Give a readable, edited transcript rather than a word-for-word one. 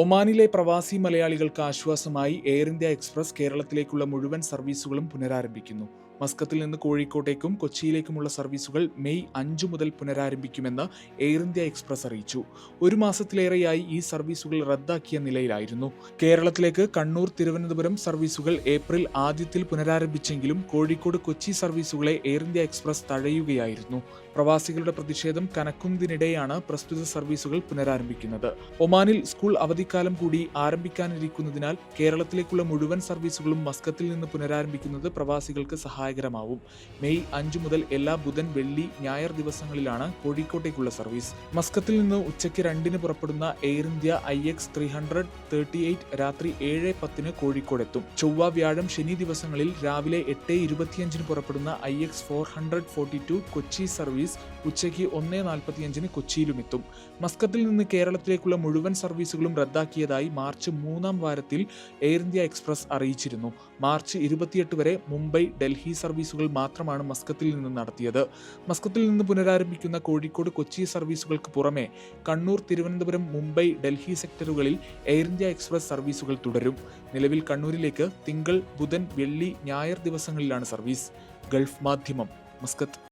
ഒമാനിലെ പ്രവാസി മലയാളികൾക്ക് ആശ്വാസമായി എയർ ഇന്ത്യ എക്സ്പ്രസ് കേരളത്തിലേക്കുള്ള മുഴുവൻ സർവീസുകളും പുനരാരംഭിക്കുന്നു. മസ്കത്തിൽ നിന്ന് കോഴിക്കോട്ടേക്കും കൊച്ചിയിലേക്കുമുള്ള സർവീസുകൾ മെയ് 5 മുതൽ പുനരാരംഭിക്കുമെന്ന് എയർ ഇന്ത്യ എക്സ്പ്രസ് അറിയിച്ചു. ഒരു മാസത്തിലേറെയായി ഈ സർവീസുകൾ റദ്ദാക്കിയ നിലയിലായിരുന്നു. കേരളത്തിലേക്ക് കണ്ണൂർ തിരുവനന്തപുരം സർവീസുകൾ ഏപ്രിൽ ആദ്യത്തിൽ പുനരാരംഭിച്ചെങ്കിലും കോഴിക്കോട് കൊച്ചി സർവീസുകളെ എയർ ഇന്ത്യ എക്സ്പ്രസ് തഴയുകയായിരുന്നു. പ്രവാസികളുടെ പ്രതിഷേധം കനക്കുന്നതിനിടെയാണ് പ്രസ്തുത സർവീസുകൾ പുനരാരംഭിക്കുന്നത്. ഒമാനിൽ സ്കൂൾ അവധിക്കാലം കൂടി ആരംഭിക്കാനിരിക്കുന്നതിനാൽ കേരളത്തിലേക്കുള്ള മുഴുവൻ സർവീസുകളും മസ്കത്തിൽ നിന്ന് പുനരാരംഭിക്കുന്നത് പ്രവാസികൾക്ക് സഹായകരമാവും. മെയ് 5 മുതൽ എല്ലാ ബുധൻ, വെള്ളി, ഞായർ ദിവസങ്ങളിലാണ് കോഴിക്കോട്ടേക്കുള്ള സർവീസ്. മസ്കത്തിൽ നിന്ന് ഉച്ചയ്ക്ക് 2-ന് പുറപ്പെടുന്ന എയർ ഇന്ത്യ IX 338 രാത്രി 7:10 കോഴിക്കോടെത്തും. ചൊവ്വ, വ്യാഴം, ശനി ദിവസങ്ങളിൽ രാവിലെ 8:25 പുറപ്പെടുന്ന IX 442 കൊച്ചി സർവീസ് ഉച്ചയ്ക്ക് 1:45 കൊച്ചിയിലുമെത്തും. മസ്കത്തിൽ നിന്ന് കേരളത്തിലേക്കുള്ള മുഴുവൻ സർവീസുകളും റദ്ദാക്കിയതായി മാർച്ച് 3-ാം വാരത്തിൽ എയർ ഇന്ത്യ എക്സ്പ്രസ് അറിയിച്ചിരുന്നു. മാർച്ച് 28 വരെ മുംബൈ, ഡൽഹി സർവീസുകൾ മാത്രമാണ് മസ്കത്തിൽ നിന്ന് നടത്തിയത്. മസ്കത്തിൽ നിന്ന് പുനരാരംഭിക്കുന്ന കോഴിക്കോട്, കൊച്ചി സർവീസുകൾക്ക് പുറമെ കണ്ണൂർ, തിരുവനന്തപുരം, മുംബൈ, ഡൽഹി സെക്ടറുകളിൽ എയർ ഇന്ത്യ എക്സ്പ്രസ് സർവീസുകൾ തുടരും. നിലവിൽ കണ്ണൂരിലേക്ക് തിങ്കൾ, ബുധൻ, വെള്ളി, ഞായർ ദിവസങ്ങളിലാണ് സർവീസ്. ഗൾഫ് മാധ്യമം, മസ്കത്ത്.